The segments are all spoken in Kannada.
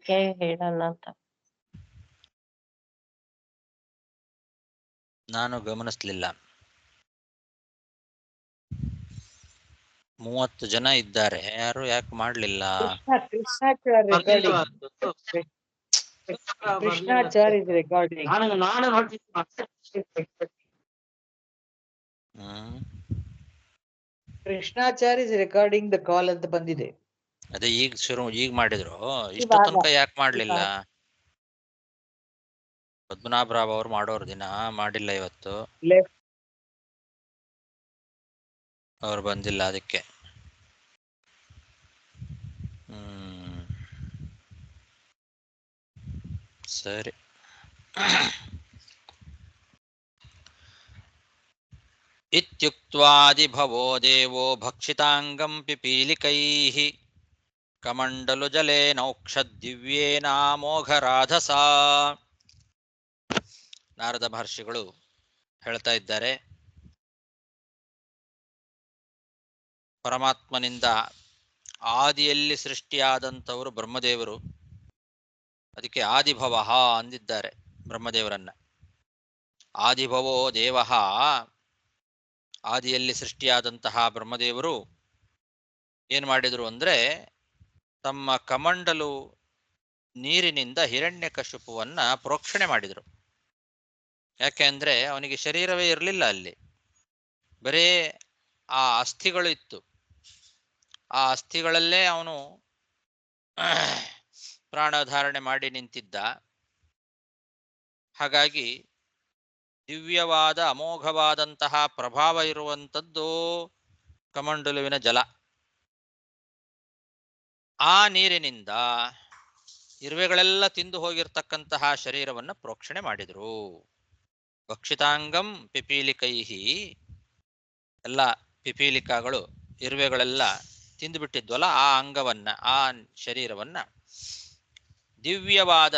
ಹೇಳೋಣ ಅಂತ. ನಾನು ಗಮನಿಸ್ಲಿಲ್ಲ. 30 ಜನ ಇದ್ದಾರೆ, ಯಾರು ಯಾಕೆ ಮಾಡ್ಲಿಲ್ಲ? Krishnacharya recording. Krishnacharya is recording the call ಅಂತ ಬಂದಿದೆ. ಅದೇ ಈಗ ಮಾಡಿದ್ರು, ಇಷ್ಟು ತನಕ ಯಾಕೆ ಮಾಡ್ಲಿಲ್ಲ? ಪದ್ಮನಾಭರಾವ್ ಅವ್ರು ಮಾಡೋರು ದಿನ ಮಾಡಿಲ್ಲ, ಇವತ್ತು ಅವ್ರು ಬಂದಿಲ್ಲ, ಅದಕ್ಕೆ. ಸರಿ. ಇತ್ಯುಕ್ತ್ವಾದಿಭವೋ ದೇವೋ ಭಕ್ಷಿತಾಂಗಂ ಪಿಪೀಲಿಕೈಃ ಕಮಂಡಲು ಜಲೇನೌಕ್ಷದ್ದಿವ್ಯೇನಾಮೋಘರಾಧಸಾ. ನಾರದ ಮಹರ್ಷಿಗಳು ಹೇಳ್ತಾ ಇದ್ದಾರೆ, ಪರಮಾತ್ಮನಿಂದ ಆದಿಯಲ್ಲಿ ಸೃಷ್ಟಿಯಾದಂಥವರು ಬ್ರಹ್ಮದೇವರು. ಅದಕ್ಕೆ ಆದಿಭವ ಅಂದಿದ್ದಾರೆ ಬ್ರಹ್ಮದೇವರನ್ನ. ಆದಿಭವೋ ದೇವ, ಆದಿಯಲ್ಲಿ ಸೃಷ್ಟಿಯಾದಂತಹ ಬ್ರಹ್ಮದೇವರು ಏನ್ ಮಾಡಿದ್ರು ಅಂದ್ರೆ, ತಮ್ಮ ಕಮಂಡಲು ನೀರಿನಿಂದ ಹಿರಣ್ಯಕಶಿಪುವನ್ನ ಪ್ರೋಕ್ಷಣೆ ಮಾಡಿದರು. ಯಾಕೆ ಅಂದ್ರೆ ಅವನಿಗೆ ಶರೀರವೇ ಇರಲಿಲ್ಲ, ಅಲ್ಲಿ ಬರೇ ಆ ಅಸ್ಥಿಗಳು ಇತ್ತು. ಆ ಅಸ್ಥಿಗಳಲ್ಲೇ ಅವನು ಪ್ರಾಣಧಾರಣೆ ಮಾಡಿ ನಿಂತಿದ್ದ. ಹಾಗಾಗಿ ದಿವ್ಯವಾದ ಅಮೋಘವಾದಂತಹ ಪ್ರಭಾವ ಇರುವಂಥದ್ದು ಕಮಂಡಲುವಿನ ಜಲ. ಆ ನೀರಿನಿಂದ ಇರುವೆಗಳೆಲ್ಲ ತಿಂದು ಹೋಗಿರ್ತಕ್ಕಂತಹ ಶರೀರವನ್ನು ಪ್ರೋಕ್ಷಣೆ ಮಾಡಿದರು. ಭಕ್ಷಿತಾಂಗಂ ಪಿಪೀಲಿಕೈಹಿ, ಎಲ್ಲ ಪಿಪೀಲಿಕಾಗಳು ಇರುವೆಗಳೆಲ್ಲ ತಿಂದುಬಿಟ್ಟಿದ್ವಲ್ಲ ಆ ಅಂಗವನ್ನ, ಆ ಶರೀರವನ್ನ ದಿವ್ಯವಾದ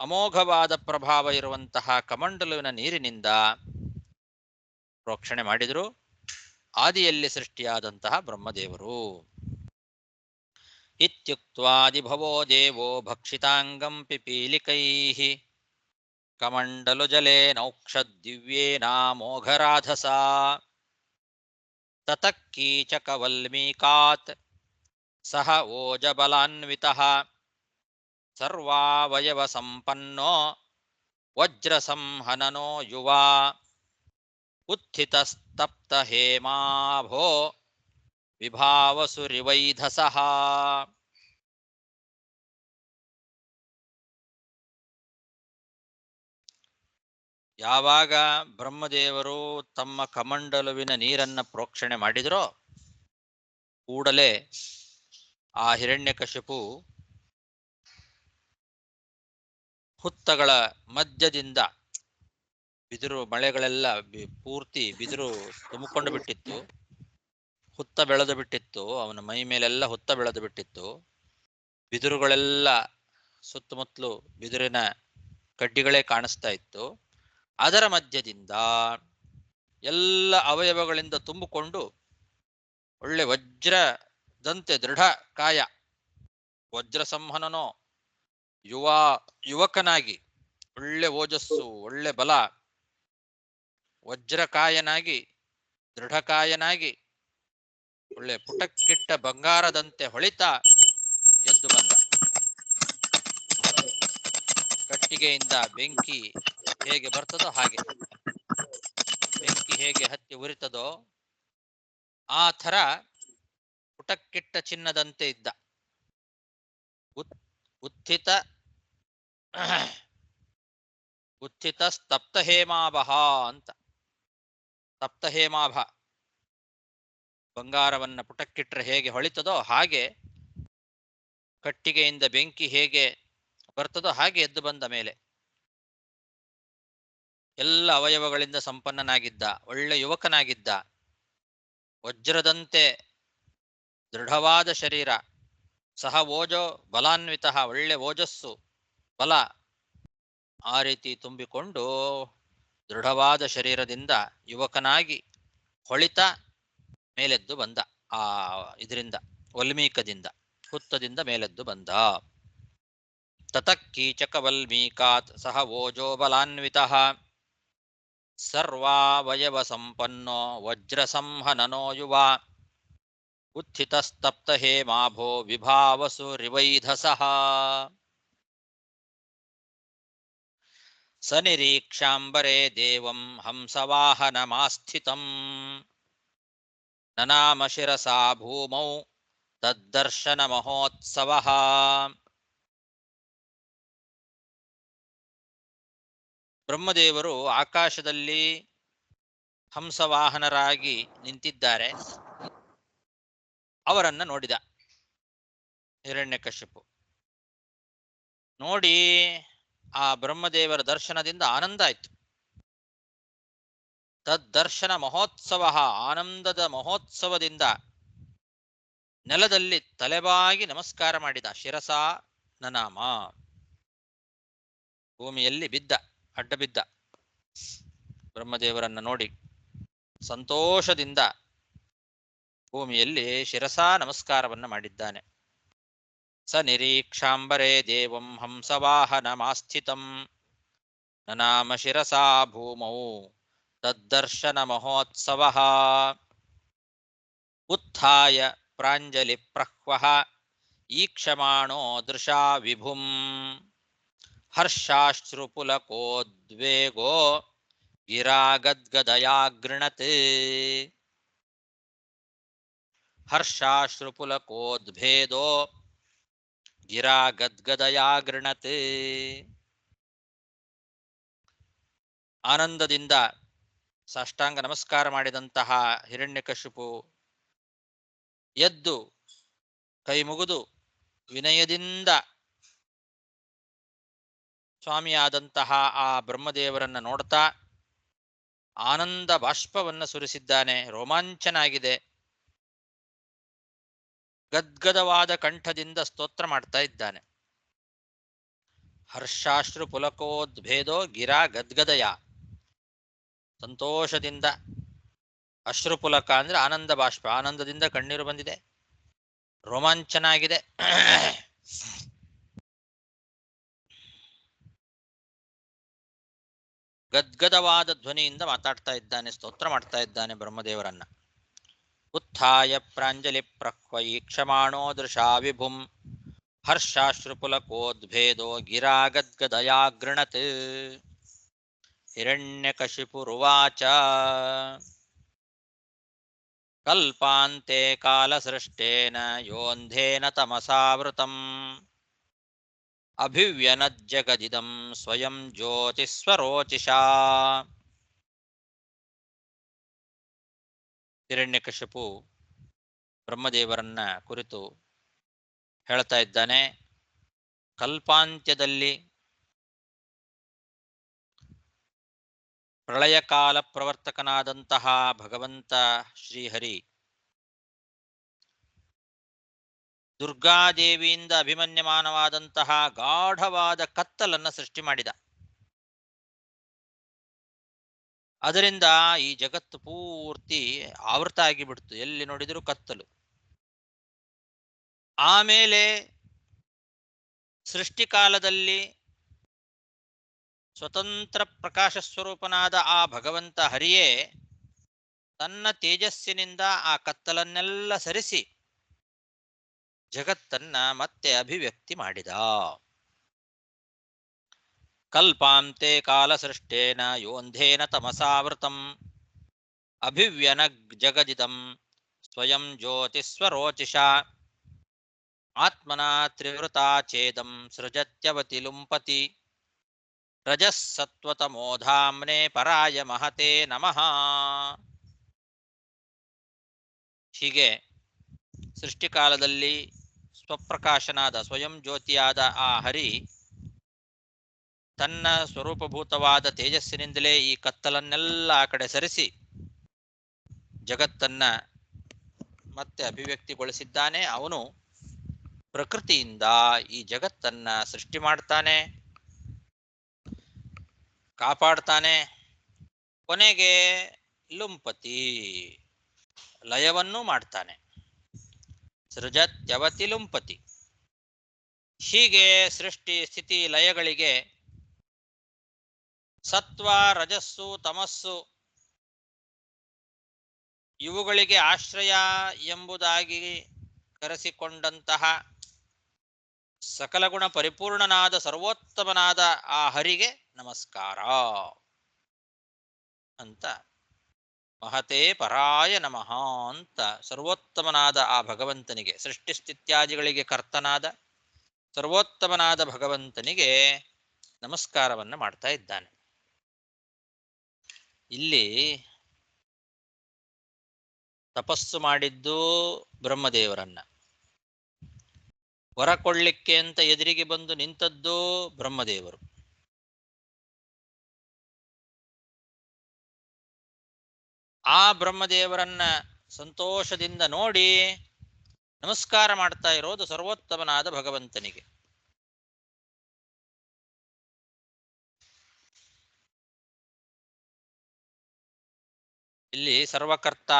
ಅಮೋಘವಾದ ಪ್ರಭಾವ ಇರುವಂತಹ ಕಮಂಡಲುವಿನ ನೀರಿನಿಂದ ಪ್ರೋಕ್ಷಣೆ ಮಾಡಿದರು ಆದಿಯಲ್ಲಿ ಸೃಷ್ಟಿಯಾದಂತಹ ಬ್ರಹ್ಮದೇವರು. ಇತ್ಯುಕ್ತ್ವಾದಿಭವೋ ದೇವೋ ಭಕ್ಷಿತಾಂಗಂ ಪಿಪೀಲಿಕೈಃ ಕಮಂಡಲು ಜಲೇನೌಕ್ಷದ್ದಿವ್ಯೇನಾಮೋಘರಾಧಸಾ ತತಃ ಕೀಚಕವಲ್ಮೀಕಾತ್ ಸಹ ಓಜಬಲಾನ್ವಿತಃ ಸರ್ವಾವಯವ ಸಂಪನ್ನೋ ವಜ್ರಸಂಹನನೋ ಯುವಾ ಉತ್ಥಿತಸ್ತಪ್ತ ಹೇಮಾಭೋ ವಿಭಾವಸುರಿವೈಧಸಃ. ಯಾವಾಗ ಬ್ರಹ್ಮದೇವರು ತಮ್ಮ ಕಮಂಡಲುವಿನ ನೀರನ್ನ ಪ್ರೋಕ್ಷಣೆ ಮಾಡಿದರೋ ಕೂಡಲೇ ಆ ಹಿರಣ್ಯಕಶಿಪು ಹುತ್ತಗಳ ಮಧ್ಯದಿಂದ, ಬಿದಿರು ಮಳೆಗಳೆಲ್ಲ ಪೂರ್ತಿ ಬಿದಿರು ತುಂಬಿಕೊಂಡು ಬಿಟ್ಟಿತ್ತು, ಹುತ್ತ ಬೆಳೆದು ಬಿಟ್ಟಿತ್ತು, ಅವನ ಮೈ ಮೇಲೆಲ್ಲ ಹುತ್ತ ಬೆಳೆದು ಬಿಟ್ಟಿತ್ತು. ಬಿದಿರುಗಳೆಲ್ಲ ಸುತ್ತಮುತ್ತಲು ಬಿದಿರಿನ ಕಡ್ಡಿಗಳೇ ಕಾಣಿಸ್ತಾ ಇತ್ತು. ಅದರ ಮಧ್ಯದಿಂದ ಎಲ್ಲ ಅವಯವಗಳಿಂದ ತುಂಬಿಕೊಂಡು ಒಳ್ಳೆ ವಜ್ರದಂತೆ ದೃಢ ಕಾಯ, ವಜ್ರ ಸಂಹನನೋ ಯುವಕನಾಗಿ, ಒಳ್ಳೆ ಓಜಸ್ಸು, ಒಳ್ಳೆ ಬಲ, ವಜ್ರಕಾಯನಾಗಿ, ದೃಢಕಾಯನಾಗಿ, ಒಳ್ಳೆ ಪುಟಕ್ಕಿಟ್ಟ ಬಂಗಾರದಂತೆ ಹೊಳಿತಾ ಎದ್ದು ಬಂದ. ಕಟ್ಟಿಗೆಯಿಂದ ಬೆಂಕಿ ಹೇಗೆ ಬರ್ತದೋ ಹಾಗೆ, ಬೆಂಕಿ ಹೇಗೆ ಹತ್ತಿ ಉರಿತದೋ ಆ ಥರ ಪುಟಕ್ಕಿಟ್ಟ ಚಿನ್ನದಂತೆ ಇದ್ದ. ಉತ್ಥಿತ ಸ್ತಪ್ತ ಹೇಮಾಭ ಅಂತ. ತಪ್ತ ಹೇಮಾಭ, ಬಂಗಾರವನ್ನ ಪುಟಕ್ಕಿಟ್ರೆ ಹೇಗೆ ಹೊಳಿತದೋ ಹಾಗೆ, ಕಟ್ಟಿಗೆಯಿಂದ ಬೆಂಕಿ ಹೇಗೆ ಬರ್ತದೋ ಹಾಗೆ ಎದ್ದು ಬಂದ ಮೇಲೆ. ಎಲ್ಲ ಅವಯವಗಳಿಂದ ಸಂಪನ್ನನಾಗಿದ್ದ, ಒಳ್ಳೆ ಯುವಕನಾಗಿದ್ದ, ವಜ್ರದಂತೆ ದೃಢವಾದ ಶರೀರ, ಸಹ ಓಜೋ ಬಲಾನ್ವಿತ, ಒಳ್ಳೆ ಓಜಸ್ಸು ಬಲ, ಆ ರೀತಿ ತುಂಬಿಕೊಂಡು ದೃಢವಾದ ಶರೀರದಿಂದ ಯುವಕನಾಗಿ ಹೊಳಿತ ಮೇಲೆದ್ದು ಬಂದ. ಆ ಇದರಿಂದ ವಲ್ಮೀಕದಿಂದ, ಹುತ್ತದಿಂದ ಮೇಲೆದ್ದು ಬಂದ. ತತಃ ಕೀಚಕವಲ್ಮೀಕಾತ್ ಸಹ ಓಜೋ ಬಲಾನ್ವಿತಃ ಸರ್ವಾವಯವ ಸಂಪನ್ನೋ ವಜ್ರಸಂಹನನೋ ಯುವ ಉತ್ಥಿತಸ್ತಪ್ತ ಹೇಮಾಭೋ ವಿಭಾವಸು ರಿವೈಧಸಃ ಸನಿರೀಕ್ಷಾಂಬರೇ ದೇವಂ ಹಂಸವಾಹನಮಾಸ್ಥಿತಂ ನನಾಮ ಶಿರಸಾ ಭೂಮೌ ತದ್ದರ್ಶನ ಮಹೋತ್ಸವಃ. ಬ್ರಹ್ಮದೇವರು ಆಕಾಶದಲ್ಲಿ ಹಂಸವಾಹನರಾಗಿ ನಿಂತಿದ್ದಾರೆ. ಅವರನ್ನ ನೋಡಿದ ಹಿರಣ್ಯಕಶಿಪು. ನೋಡಿ ಆ ಬ್ರಹ್ಮದೇವರ ದರ್ಶನದಿಂದ ಆನಂದ ಆಯ್ತು. ತದ್ದರ್ಶನ ಮಹೋತ್ಸವ, ಆನಂದದ ಮಹೋತ್ಸವದಿಂದ ನೆಲದಲ್ಲಿ ತಲೆಬಾಗಿ ನಮಸ್ಕಾರ ಮಾಡಿದ. ಶಿರಸಾ ನನಾಮ, ಭೂಮಿಯಲ್ಲಿ ಬಿದ್ದ, ಅಡ್ಡ ಬಿದ್ದ. ಬ್ರಹ್ಮದೇವರನ್ನ ನೋಡಿ ಸಂತೋಷದಿಂದ ಭೂಮಿಯಲ್ಲಿ ಶಿರಸಾ ನಮಸ್ಕಾರವನ್ನ ಮಾಡಿದ್ದಾನೆ. ಸ ನಿರೀಕ್ಷಾಂಬರೇ ದೇವಂ ಹಂಸವಾಹನಮಾಸ್ಥಿತಂ ನನಾಮ ಶಿರಸಾ ಭೂಮೌ ತದ್ದರ್ಶನ ಮಹೋತ್ಸವಃ. ಉತ್ಥಾಯ ಪ್ರಾಂಜಲಿ ಪ್ರಹ್ವಃ ಈಕ್ಷಮಾಣೋ ದೃಶಾ ವಿಭುಂ ಹರ್ಷಾಶ್ರುಪುಲಕೋದ್ವೇಗೋ ಗಿರಾಗದ್ಗದಯಾ ಗೃಣತೆ. ಹರ್ಷಾಶ್ರುಪುಲಕೋದ್ಭೇದೋ ಗಿರಾಗದ್ಗದಯಾ ಗೃಣತೆ. ಆನಂದದಿಂದ ಸಾಷ್ಟಾಂಗ ನಮಸ್ಕಾರ ಮಾಡಿದಂತಹ ಹಿರಣ್ಯಕಶಿಪು ಎದ್ದು ಕೈ ಮುಗಿದು ವಿನಯದಿಂದ ಸ್ವಾಮಿಯಾದಂತಹ ಆ ಬ್ರಹ್ಮದೇವರನ್ನ ನೋಡ್ತಾ ಆನಂದ ಬಾಷ್ಪವನ್ನ ಸುರಿಸಿದ್ದಾನೆ. ರೋಮಾಂಚನಾಗಿದೆ. ಗದ್ಗದವಾದ ಕಂಠದಿಂದ ಸ್ತೋತ್ರ ಮಾಡ್ತಾ ಇದ್ದಾನೆ. ಹರ್ಷಾಶ್ರು ಪುಲಕೋದ್ಭೇದೋ ಗಿರಾ ಗದ್ಗದಯ, ಸಂತೋಷದಿಂದ. ಅಶ್ರುಪುಲಕ ಅಂದ್ರೆ ಆನಂದ ಬಾಷ್ಪ, ಆನಂದದಿಂದ ಕಣ್ಣೀರು ಬಂದಿದೆ, ರೋಮಾಂಚನಾಗಿದೆ. ಗದ್ಗದವಾದ ಧ್ವನಿಯಿಂದ ಮಾತಾಡ್ತಾ ಇದ್ದಾನೆ, ಸ್ತೋತ್ರ ಮಾಡ್ತಾ ಇದ್ದಾನೆ ಬ್ರಹ್ಮದೇವರನ್ನ. ಉತ್ಥಾಯ ಪ್ರಾಂಜಲಿ ಪ್ರಹ್ವಯಿ ಕ್ಷಮಾಣೋ ದೃಶಾ ವಿಭುಂ ಹರ್ಷಾಶ್ರುಪುಲಕೋದ್ಭೇದೋ ಗಿರಾಗದ್ಗದಯಾ ಗೃಣತ್. ಹಿರಣ್ಯಕಶಿಪುರುವಾಚ ಕಲ್ಪಾಂತೆ ಕಾಲಸೃಷ್ಟೇನ ಯೋಂಧೇನ ತಮಸಾವೃತಂ ಅಭಿವ್ಯನಜ್ಜಗದಿದಂ ಸ್ವಯಂ ಜ್ಯೋತಿಸ್ವರೋಚಿಷಾ. ಹಿರಣ್ಯಕಶಿಪು ಬ್ರಹ್ಮದೇವರನ್ನ ಕುರಿತು ಹೇಳ್ತಾ ಇದ್ದಾನೆ. ಕಲ್ಪಾಂತ್ಯದಲ್ಲಿ ಪ್ರಳಯಕಾಲ ಪ್ರವರ್ತಕನಾದಂತಹ ಭಗವಂತ ಶ್ರೀಹರಿ ದುರ್ಗಾದೇವಿಯಿಂದ ಅಭಿಮನ್ಯಮಾನವಾದಂತಹ ಗಾಢವಾದ ಕತ್ತಲನ್ನ ಸೃಷ್ಟಿ ಮಾಡಿದ. ಅದರಿಂದ ಈ ಜಗತ್ತು ಪೂರ್ತಿ ಆವೃತ ಆಗಿಬಿಡ್ತು, ಎಲ್ಲಿ ನೋಡಿದರೂ ಕತ್ತಲು. ಆಮೇಲೆ ಸೃಷ್ಟಿಕಾಲದಲ್ಲಿ ಸ್ವತಂತ್ರ ಪ್ರಕಾಶ ಸ್ವರೂಪನಾದ ಆ ಭಗವಂತ ಹರಿಯೇ ತನ್ನ ತೇಜಸ್ಸಿನಿಂದ ಆ ಕತ್ತಲನ್ನೆಲ್ಲ ಸರಿಸಿ ಜಗತ್ತನ್ನ ಮತ್ತೆ ಅಭಿವ್ಯಕ್ತಿ ಮಾಡಿದ. ಕಲ್ಪಾಂತೆ ಕಾಲಸೃಷ್ಟೇನ ಯೋಂಧೇನ ತಮಸಾವೃತಂ ಅಭಿವ್ಯನಗ್ ಜಗದಿದಂ ಸ್ವಯಂ ಜ್ಯೋತಿಸ್ವರೋಚಿಷಾ ಆತ್ಮನಾ ತ್ರಿವೃತಾ ಛೇದಂ ಸೃಜತ್ಯವತಿ ಲುಂಪತಿ ರಜಸ್ಸತ್ವತಮೋಧಾಮ್ನೆ ಪರಾಯ ಮಹತೆ ನಮಃ. ಹೀಗೆ ಸೃಷ್ಟಿಕಾಲದಲ್ಲಿ ಸ್ವಪ್ರಕಾಶನಾದ ಸ್ವಯಂ ಜ್ಯೋತಿಯಾದ ಆ ಹರಿ ತನ್ನ ಸ್ವರೂಪಭೂತವಾದ ತೇಜಸ್ಸಿನಿಂದಲೇ ಈ ಕತ್ತಲನ್ನೆಲ್ಲ ಆ ಕಡೆ ಸರಿಸಿ ಜಗತ್ತನ್ನ ಮತ್ತೆ ಅಭಿವ್ಯಕ್ತಿಗೊಳಿಸಿದ್ದಾನೆ. ಅವನು ಪ್ರಕೃತಿಯಿಂದ ಈ ಜಗತ್ತನ್ನ ಸೃಷ್ಟಿ ಮಾಡ್ತಾನೆ, ಕಾಪಾಡ್ತಾನೆ, ಕೊನೆಗೆ ಲುಂಪತಿ ಲಯವನ್ನೂ ಮಾಡ್ತಾನೆ. ಸೃಜತ್ಯವತಿ ಲುಂಪತಿ, ಹೀಗೆ ಸೃಷ್ಟಿ ಸ್ಥಿತಿ ಲಯಗಳಿಗೆ ಸತ್ವ ರಜಸ್ಸು ತಮಸ್ಸು ಇವುಗಳಿಗೆ ಆಶ್ರಯ ಎಂಬುದಾಗಿ ಕರೆಸಿಕೊಂಡಂತಹ ಸಕಲ ಗುಣ ಪರಿಪೂರ್ಣನಾದ ಸರ್ವೋತ್ತಮನಾದ ಆ ಹರಿಗೆ ನಮಸ್ಕಾರ ಅಂತ ಮಹತೇ ಪರಾಯ ನಮಃ ಅಂತ ಸರ್ವೋತ್ತಮನಾದ ಆ ಭಗವಂತನಿಗೆ ಸೃಷ್ಟಿ ಸ್ಥಿತ್ಯಾದಿಗಳಿಗೆ ಕರ್ತನಾದ ಸರ್ವೋತ್ತಮನಾದ ಭಗವಂತನಿಗೆ ನಮಸ್ಕಾರವನ್ನ ಮಾಡ್ತಾ ಇದ್ದಾನೆ. ಇಲ್ಲಿ ತಪಸ್ಸು ಮಾಡಿದ್ದು ಬ್ರಹ್ಮದೇವರನ್ನ, ವರ ಕೊಳ್ಳಿಕ್ಕೆ ಅಂತ ಎದುರಿಗೆ ಬಂದು ನಿಂತದ್ದು ಬ್ರಹ್ಮದೇವರು. ಆ ಬ್ರಹ್ಮದೇವರನ್ನ ಸಂತೋಷದಿಂದ ನೋಡಿ ನಮಸ್ಕಾರ ಮಾಡ್ತಾ ಇರೋದು ಸರ್ವೋತ್ತಮನಾದ ಭಗವಂತನಿಗೆ. ಇಲ್ಲಿ ಸರ್ವಕರ್ತ,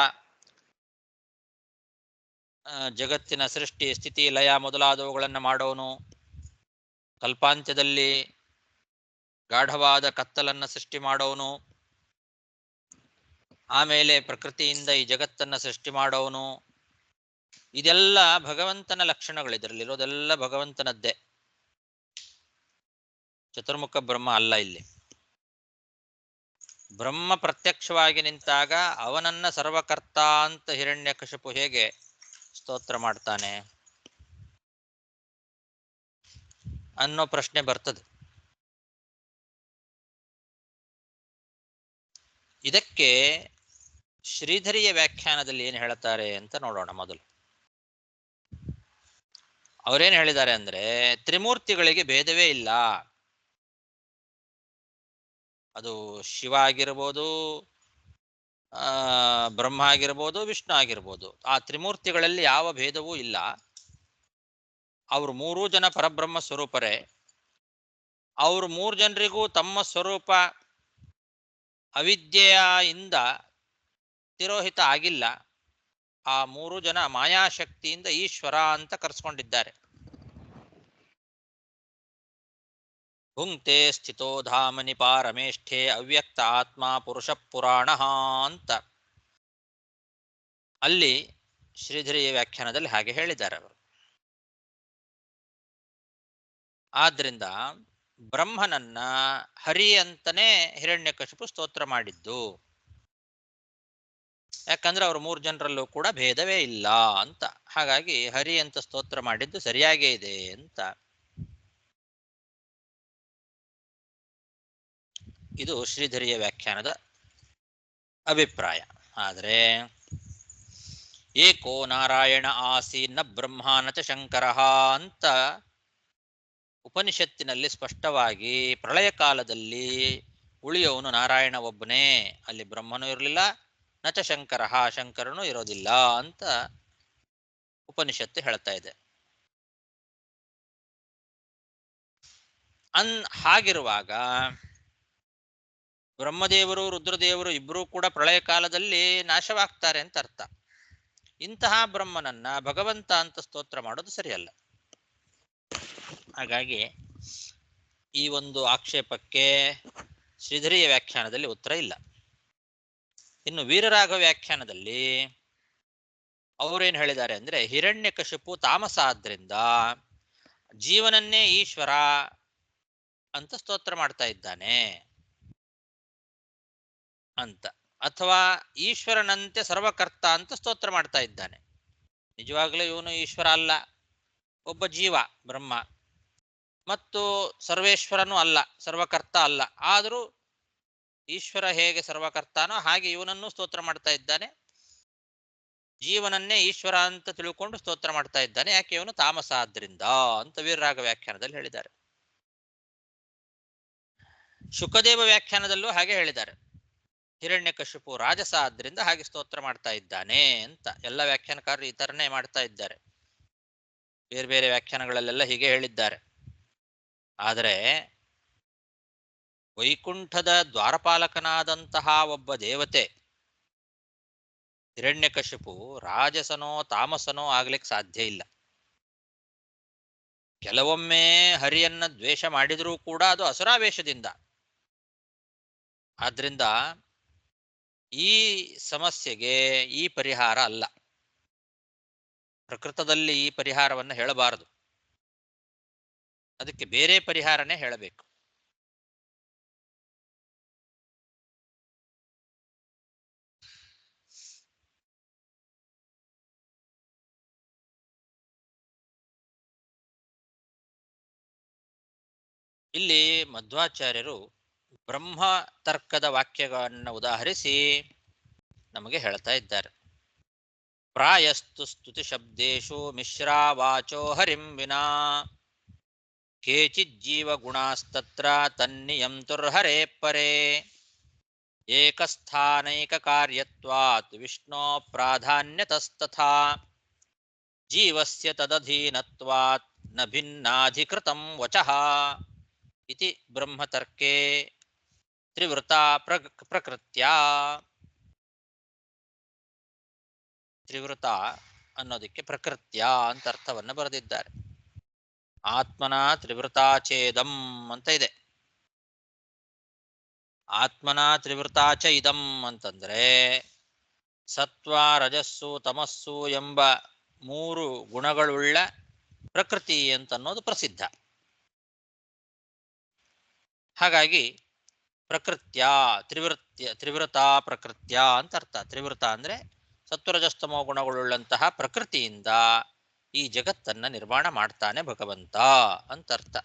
ಜಗತ್ತಿನ ಸೃಷ್ಟಿ ಸ್ಥಿತಿ ಲಯ ಮೊದಲಾದವುಗಳನ್ನು ಮಾಡೋನು, ಕಲ್ಪಾಂತ್ಯದಲ್ಲಿ ಗಾಢವಾದ ಕತ್ತಲನ್ನ ಸೃಷ್ಟಿ ಮಾಡೋನು, ಆಮೇಲೆ ಪ್ರಕೃತಿಯಿಂದ ಈ ಜಗತ್ತನ್ನ ಸೃಷ್ಟಿ ಮಾಡೋನು, ಇದೆಲ್ಲ ಭಗವಂತನ ಲಕ್ಷಣಗಳು. ಇದರಲ್ಲಿರೋದೆಲ್ಲ ಭಗವಂತನದ್ದೇ, ಚತುರ್ಮುಖ ಬ್ರಹ್ಮ ಅಲ್ಲ. ಇಲ್ಲಿ ಬ್ರಹ್ಮ ಪ್ರತ್ಯಕ್ಷವಾಗಿ ನಿಂತಾಗ ಅವನನ್ನ ಸರ್ವಕರ್ತ ಅಂತ ಹಿರಣ್ಯಕಶಿಪು ಹೇಗೆ ಸ್ತೋತ್ರ ಮಾಡ್ತಾನೆ ಅನ್ನೋ ಪ್ರಶ್ನೆ ಬರ್ತದೆ. ಇದಕ್ಕೆ ಶ್ರೀಧರಿಯ ವ್ಯಾಖ್ಯಾನದಲ್ಲಿ ಏನು ಹೇಳ್ತಾರೆ ಅಂತ ನೋಡೋಣ. ಮೊದಲು ಅವರೇನು ಹೇಳಿದ್ದಾರೆ ಅಂದ್ರೆ, ತ್ರಿಮೂರ್ತಿಗಳಿಗೆ ಭೇದವೇ ಇಲ್ಲ. ಅದು ಶಿವ ಆಗಿರ್ಬೋದು, ಬ್ರಹ್ಮ ಆಗಿರ್ಬೋದು, ವಿಷ್ಣು ಆಗಿರ್ಬೋದು. ಆ ತ್ರಿಮೂರ್ತಿಗಳಲ್ಲಿ ಯಾವ ಭೇದವೂ ಇಲ್ಲ. ಅವರು ಮೂರೂ ಜನ ಪರಬ್ರಹ್ಮ ಸ್ವರೂಪರೇ. ಅವರು ಮೂರು ಜನರಿಗೂ ತಮ್ಮ ಸ್ವರೂಪ ಅವಿದ್ಯೆಯಿಂದ ತಿರೋಹಿತ ಆಗಿಲ್ಲ. ಆ ಮೂರು ಜನ ಮಾಯಾಶಕ್ತಿಯಿಂದ ಈಶ್ವರ ಅಂತ ಕರೆಸ್ಕೊಂಡಿದ್ದಾರೆ. ಭುಂಕ್ತೆ ಸ್ಥಿತೋ ಧಾಮನಿ ಪಾರಮೇಷ್ಠೆ ಅವ್ಯಕ್ತ ಆತ್ಮ ಪುರುಷ ಪುರಾಣ ಅಂತ ಅಲ್ಲಿ ಶ್ರೀಧರಿಯ ವ್ಯಾಖ್ಯಾನದಲ್ಲಿ ಹಾಗೆ ಹೇಳಿದ್ದಾರೆ ಅವರು. ಆದ್ರಿಂದ ಬ್ರಹ್ಮನನ್ನ ಹರಿ ಅಂತನೇ ಹಿರಣ್ಯಕಶಿಪು ಸ್ತೋತ್ರ ಮಾಡಿದ್ದು. ಯಾಕಂದ್ರೆ ಅವರು ಮೂರು ಜನರಲ್ಲೂ ಕೂಡ ಭೇದವೇ ಇಲ್ಲ ಅಂತ. ಹಾಗಾಗಿ ಹರಿ ಅಂತ ಸ್ತೋತ್ರ ಮಾಡಿದ್ದು ಸರಿಯಾಗೇ ಇದೆ ಅಂತ. ಇದು ಶ್ರೀಧರಿಯ ವ್ಯಾಖ್ಯಾನದ ಅಭಿಪ್ರಾಯ. ಆದರೆ ಏಕೋ ನಾರಾಯಣ ಆಸೀನ ಬ್ರಹ್ಮಾನ ಚ ಶಂಕರ ಅಂತ ಉಪನಿಷತ್ತಿನಲ್ಲಿ ಸ್ಪಷ್ಟವಾಗಿ ಪ್ರಳಯ ಕಾಲದಲ್ಲಿ ಉಳಿಯವನು ನಾರಾಯಣ ಒಬ್ಬನೇ, ಅಲ್ಲಿ ಬ್ರಹ್ಮನೂ ಇರಲಿಲ್ಲ, ನಚ ಶಂಕರ, ಶಂಕರನೂ ಇರೋದಿಲ್ಲ ಅಂತ ಉಪನಿಷತ್ತು ಹೇಳ್ತಾ ಇದೆ. ಹಾಗಿರುವಾಗ ಬ್ರಹ್ಮದೇವರು ರುದ್ರದೇವರು ಇಬ್ಬರೂ ಕೂಡ ಪ್ರಳಯ ಕಾಲದಲ್ಲಿ ನಾಶವಾಗ್ತಾರೆ ಅಂತ ಅರ್ಥ. ಇಂತಹ ಬ್ರಹ್ಮನನ್ನ ಭಗವಂತ ಅಂತ ಸ್ತೋತ್ರ ಮಾಡೋದು ಸರಿಯಲ್ಲ. ಹಾಗಾಗಿ ಈ ಒಂದು ಆಕ್ಷೇಪಕ್ಕೆ ಶ್ರೀಧರಿಯ ವ್ಯಾಖ್ಯಾನದಲ್ಲಿ ಉತ್ತರ ಇಲ್ಲ. ಇನ್ನು ವೀರರಾಘವ ವ್ಯಾಖ್ಯಾನದಲ್ಲಿ ಅವರೇನು ಹೇಳಿದ್ದಾರೆ ಅಂದ್ರೆ, ಹಿರಣ್ಯಕಶಿಪು ತಾಮಸ ಆದ್ರಿಂದ ಜೀವನನ್ನೇ ಈಶ್ವರ ಅಂತ ಸ್ತೋತ್ರ ಮಾಡ್ತಾ ಇದ್ದಾನೆ ಅಂತ, ಅಥವಾ ಈಶ್ವರನಂತೆ ಸರ್ವಕರ್ತ ಅಂತ ಸ್ತೋತ್ರ ಮಾಡ್ತಾ ಇದ್ದಾನೆ. ನಿಜವಾಗ್ಲೂ ಇವನು ಈಶ್ವರ ಅಲ್ಲ, ಒಬ್ಬ ಜೀವ ಬ್ರಹ್ಮ, ಮತ್ತು ಸರ್ವೇಶ್ವರನೂ ಅಲ್ಲ, ಸರ್ವಕರ್ತ ಅಲ್ಲ. ಆದರೂ ಈಶ್ವರ ಹೇಗೆ ಸರ್ವಕರ್ತಾನೋ ಹಾಗೆ ಇವನನ್ನು ಸ್ತೋತ್ರ ಮಾಡ್ತಾ ಇದ್ದಾನೆ. ಜೀವನನ್ನೇ ಈಶ್ವರ ಅಂತ ತಿಳ್ಕೊಂಡು ಸ್ತೋತ್ರ ಮಾಡ್ತಾ ಇದ್ದಾನೆ. ಯಾಕೆ? ಇವನು ತಾಮಸ ಆದ್ರಿಂದ ಅಂತ ವೀರರಾಘ ವ್ಯಾಖ್ಯಾನದಲ್ಲಿ ಹೇಳಿದ್ದಾರೆ. ಶುಕದೇವ ವ್ಯಾಖ್ಯಾನದಲ್ಲೂ ಹಾಗೆ ಹೇಳಿದ್ದಾರೆ, ಹಿರಣ್ಯಕಶಿಪು ರಾಜಸ ಆದ್ರಿಂದ ಹಾಗೆ ಸ್ತೋತ್ರ ಮಾಡ್ತಾ ಇದ್ದಾನೆ ಅಂತ. ಎಲ್ಲ ವ್ಯಾಖ್ಯಾನಕಾರರು ಈ ತರನೇ ಮಾಡ್ತಾ ಇದ್ದಾರೆ. ಬೇರೆ ಬೇರೆ ವ್ಯಾಖ್ಯಾನಗಳಲ್ಲೆಲ್ಲ ಹೀಗೆ ಹೇಳಿದ್ದಾರೆ. ಆದರೆ ವೈಕುಂಠದ ದ್ವಾರಪಾಲಕನಾದಂತಹ ಒಬ್ಬ ದೇವತೆ ಹಿರಣ್ಯಕಶಿಪು ರಾಜಸನೋ ತಾಮಸನೋ ಆಗ್ಲಿಕ್ಕೆ ಸಾಧ್ಯ ಇಲ್ಲ. ಕೆಲವೊಮ್ಮೆ ಹರಿಯನ್ನ ದ್ವೇಷ ಮಾಡಿದರೂ ಕೂಡ ಅದು ಅಸುರಾವೇಶದಿಂದ. ಆದ್ರಿಂದ ಈ ಸಮಸ್ಯೆಗೆ ಈ ಪರಿಹಾರ ಅಲ್ಲ. ಪ್ರಕೃತದಲ್ಲಿ ಈ ಪರಿಹಾರವನ್ನು ಹೇಳಬಾರದು, ಅದಕ್ಕೆ ಬೇರೆ ಪರಿಹಾರನೇ ಹೇಳಬೇಕು. ಇಲ್ಲಿ ಮಧ್ವಾಚಾರ್ಯರು ಬ್ರಹ್ಮ ತರ್ಕದ ವಾಕ್ಯಗಳನ್ನು ಉದಾಹರಿಸಿ ನಮಗೆ ಹೇಳ್ತಾ ಇದ್ದಾರೆ. ಪ್ರಾಯಸ್ತು ಸ್ತುತಿ ಶಬ್ದೇಶು ಮಿಶ್ರಾ ವಾಚೋ ಹರಿಂ ವಿನಾ ಕೇಚಿಜ್ಜೀವ ಗುಣಾಸ್ತತ್ರ ತನ್ನಿಯಂತುರ್ಹರೇ ಪರೇ ಏಕಸ್ಥಾನೈಕ ಕಾರ್ಯತ್ವಾತ್ ವಿಷ್ಣೋ ಪ್ರಾಧಾನ್ಯತಸ್ತಥಾ ಜೀವಸ್ಯ ತದಧೀನತ್ವಾತ್ ನ ಭಿನ್ನಾಧಿಕೃತಂ ವಚಃ ಇತಿ ಬ್ರಹ್ಮತರ್ಕೆ ತ್ರಿವೃತಾ ಪ್ರಕೃತ್ಯ. ತ್ರಿವೃತ ಅನ್ನೋದಕ್ಕೆ ಪ್ರಕೃತ್ಯ ಅಂತ ಅರ್ಥವನ್ನು ಬರೆದಿದ್ದಾರೆ. ಆತ್ಮನ ತ್ರಿವೃತಾಚೇದಂ ಅಂತ ಇದೆ. ಆತ್ಮನ ತ್ರಿವೃತಾಚ ಇದಂ ಅಂತಂದ್ರೆ ಸತ್ವ, ರಜಸ್ಸು, ತಮಸ್ಸು ಎಂಬ 3 ಗುಣಗಳುಳ್ಳ ಪ್ರಕೃತಿ ಅಂತನ್ನೋದು ಪ್ರಸಿದ್ಧ. ಹಾಗಾಗಿ ಪ್ರಕೃತ್ಯ ತ್ರಿವೃತ ಪ್ರಕೃತ್ಯ ಅಂತ ಅರ್ಥ. ತ್ರಿವೃತ ಅಂದ್ರೆ ಸತ್ವರಜಸ್ತಮೋ ಗುಣಗಳುಳ್ಳಂತಹ ಪ್ರಕೃತಿಯಿಂದ ಈ ಜಗತ್ತನ್ನ ನಿರ್ಮಾಣ ಮಾಡ್ತಾನೆ ಭಗವಂತ ಅಂತ ಅರ್ಥ.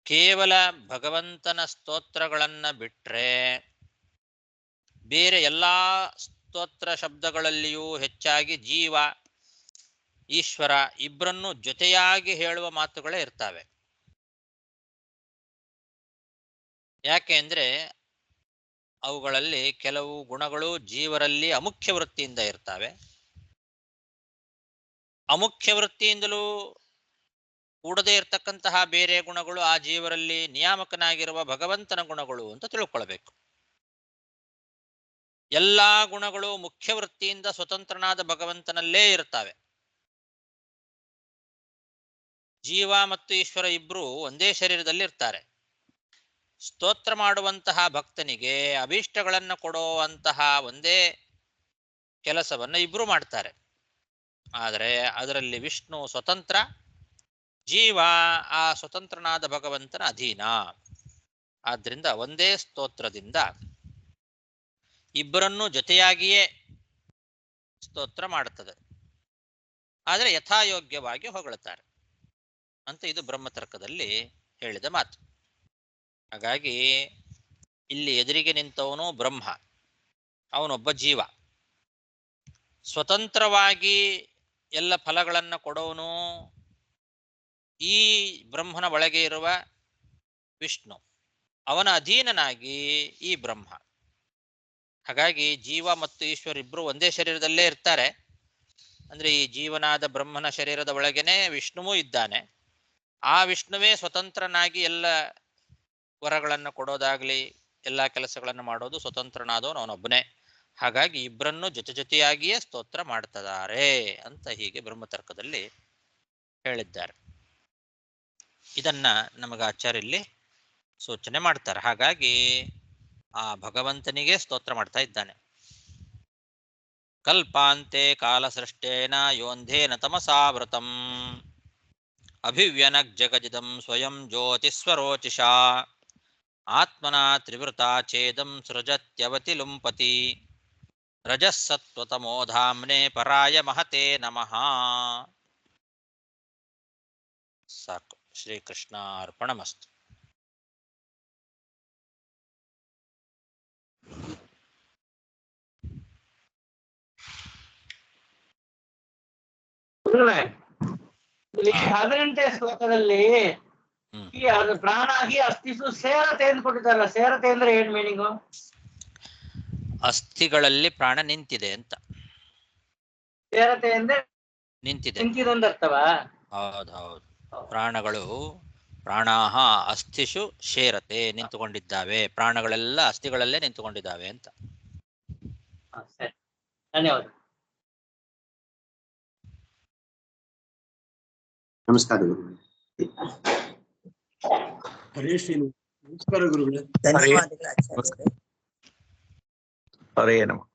ಕೇವಲ ಭಗವಂತನ ಸ್ತೋತ್ರಗಳನ್ನ ಬಿಟ್ರೆ ಬೇರೆ ಎಲ್ಲಾ ಸ್ತೋತ್ರ ಶಬ್ದಗಳಲ್ಲಿಯೂ ಹೆಚ್ಚಾಗಿ ಜೀವ, ಈಶ್ವರ ಇಬ್ಬರನ್ನು ಜೊತೆಯಾಗಿ ಹೇಳುವ ಮಾತುಗಳೇ ಇರ್ತವೆ. ಯಾಕೆ ಅಂದ್ರೆ ಅವುಗಳಲ್ಲಿ ಕೆಲವು ಗುಣಗಳು ಜೀವರಲ್ಲಿ ಅಮುಖ್ಯ ವೃತ್ತಿಯಿಂದ ಇರ್ತವೆ. ಅಮುಖ್ಯ ವೃತ್ತಿಯಿಂದಲೂ ಕೂಡದೇ ಇರತಕ್ಕಂತಹ ಬೇರೆ ಗುಣಗಳು ಆ ಜೀವರಲ್ಲಿ ನಿಯಾಮಕನಾಗಿರುವ ಭಗವಂತನ ಗುಣಗಳು ಅಂತ ತಿಳ್ಕೊಳ್ಬೇಕು. ಎಲ್ಲಾ ಗುಣಗಳು ಮುಖ್ಯ ವೃತ್ತಿಯಿಂದ ಸ್ವತಂತ್ರನಾದ ಭಗವಂತನಲ್ಲೇ ಇರ್ತವೆ. ಜೀವ ಮತ್ತು ಈಶ್ವರ ಇಬ್ರು ಒಂದೇ ಶರೀರದಲ್ಲಿ ಇರ್ತಾರೆ. ಸ್ತೋತ್ರ ಮಾಡುವಂತಹ ಭಕ್ತನಿಗೆ ಅಭೀಷ್ಟಗಳನ್ನು ಕೊಡುವಂತಹ ಒಂದೇ ಕೆಲಸವನ್ನ ಇಬ್ರು ಮಾಡ್ತಾರೆ. ಆದರೆ ಅದರಲ್ಲಿ ವಿಷ್ಣು ಸ್ವತಂತ್ರ, ಜೀವ ಆ ಸ್ವತಂತ್ರನಾದ ಭಗವಂತನ ಅಧೀನ. ಆದ್ರಿಂದ ಒಂದೇ ಸ್ತೋತ್ರದಿಂದ ಇಬ್ಬರನ್ನೂ ಜೊತೆಯಾಗಿಯೇ ಸ್ತೋತ್ರ ಮಾಡುತ್ತದೆ. ಆದರೆ ಯಥಾಯೋಗ್ಯವಾಗಿ ಹೊಗಳುತ್ತಾರೆ ಅಂತ ಇದು ಬ್ರಹ್ಮತರ್ಕದಲ್ಲಿ ಹೇಳಿದ ಮಾತು. ಹಾಗಾಗಿ ಇಲ್ಲಿ ಎದುರಿಗೆ ನಿಂತವನು ಬ್ರಹ್ಮ, ಅವನೊಬ್ಬ ಜೀವ. ಸ್ವತಂತ್ರವಾಗಿ ಎಲ್ಲ ಫಲಗಳನ್ನು ಕೊಡೋನು ಈ ಬ್ರಹ್ಮನ ಒಳಗೆ ಇರುವ ವಿಷ್ಣು, ಅವನ ಅಧೀನನಾಗಿ ಈ ಬ್ರಹ್ಮ. ಹಾಗಾಗಿ ಜೀವ ಮತ್ತು ಈಶ್ವರ ಇಬ್ರು ಒಂದೇ ಶರೀರದಲ್ಲೇ ಇರ್ತಾರೆ. ಅಂದ್ರೆ ಈ ಜೀವನಾದ ಬ್ರಹ್ಮನ ಶರೀರದ ಒಳಗೇನೆ ವಿಷ್ಣುವೂ ಇದ್ದಾನೆ. ಆ ವಿಷ್ಣುವೇ ಸ್ವತಂತ್ರನಾಗಿ ಎಲ್ಲ ವರಗಳನ್ನು ಕೊಡೋದಾಗ್ಲಿ ಎಲ್ಲ ಕೆಲಸಗಳನ್ನು ಮಾಡೋದು ಸ್ವತಂತ್ರನಾದವನು ಅವನೊಬ್ಬನೇ. ಹಾಗಾಗಿ ಇಬ್ಬರನ್ನು ಜೊತೆಯಾಗಿಯೇ ಸ್ತೋತ್ರ ಮಾಡ್ತಿದ್ದಾರೆ ಅಂತ ಹೀಗೆ ಬ್ರಹ್ಮತರ್ಕದಲ್ಲಿ ಹೇಳಿದ್ದಾರೆ. ಇದನ್ನ ನಮಗೆ ಆಚಾರ್ಯ ಇಲ್ಲಿ ಸೂಚನೆ ಮಾಡ್ತಾರೆ. ಹಾಗಾಗಿ ಆ ಭಗವಂತನಿಗೆ ಸ್ತೋತ್ರ ಮಾಡ್ತಾ ಇದ್ದಾನೆ. ಕಲ್ಪಾಂತೆ ಕಾಲಸೃಷ್ಟೇನ ಯೋಂಧೇನ ತಮಸಾವೃತಂ ಅಭಿವ್ಯನಗ್ ಜಗಜಿದಂ ಸ್ವಯಂ ಜ್ಯೋತಿಸ್ವರೋಚಿಷಾ ಆತ್ಮನ ತ್ರಿವೃತಾಚೇದಂ ಸೃಜತ್ಯವತಿ ಲುಂಪತಿ ರಜಸ್ಸತ್ವತಮೋಧಾಮ್ನೆ ಪರಾಯ ಮಹತೆ ನಮಃ. ಸಾಕು. ಶ್ರೀಕೃಷ್ಣ ಅರ್ಪಣಮಸ್ತು. ಇಲ್ಲಿ 18ನೇ ಶ್ಲೋಕದಲ್ಲಿ ಈ ಅದು ಪ್ರಾಣ ಆಗಿ ಅಸ್ಥಿಸು ಸೇರತೆ ಎಂದು ಕೊಟ್ಟಿದ್ದಾರಲ್ಲ. ಸೇರತೆ ಅಂದ್ರೆ ಏನ್ ಮೀನಿಂಗು? ಅಸ್ಥಿಗಳಲ್ಲಿ ಪ್ರಾಣ ನಿಂತಿದೆ ಅಂತ. ಸೇರತೆ ಅಂದ್ರೆ ನಿಂತಿದೆ ನಿಂತಿದಂತ ಅರ್ಥವಾ? ಹೌದೌದು. ಪ್ರಾಣಗಳು ಪ್ರಾಣಾಹ ಅಸ್ಥಿಷು ಶೇರತೆ ನಿಂತುಕೊಂಡಿದ್ದಾವೆ. ಪ್ರಾಣಗಳೆಲ್ಲ ಅಸ್ಥಿಗಳಲ್ಲೇ ನಿಂತುಕೊಂಡಿದ್ದಾವೆ ಅಂತ. ಸರಿ, ಧನ್ಯವಾದ. ನಮಸ್ಕಾರ ಗುರುಗಳೇ. ಹರೇ ಶ್ರೀ ನಮಸ್ಕಾರ ಗುರುಗಳೇ. ಧನ್ಯವಾದಗಳು ಆಚಾರ್ಯರೇ. ಹರೇ ನಮಃ.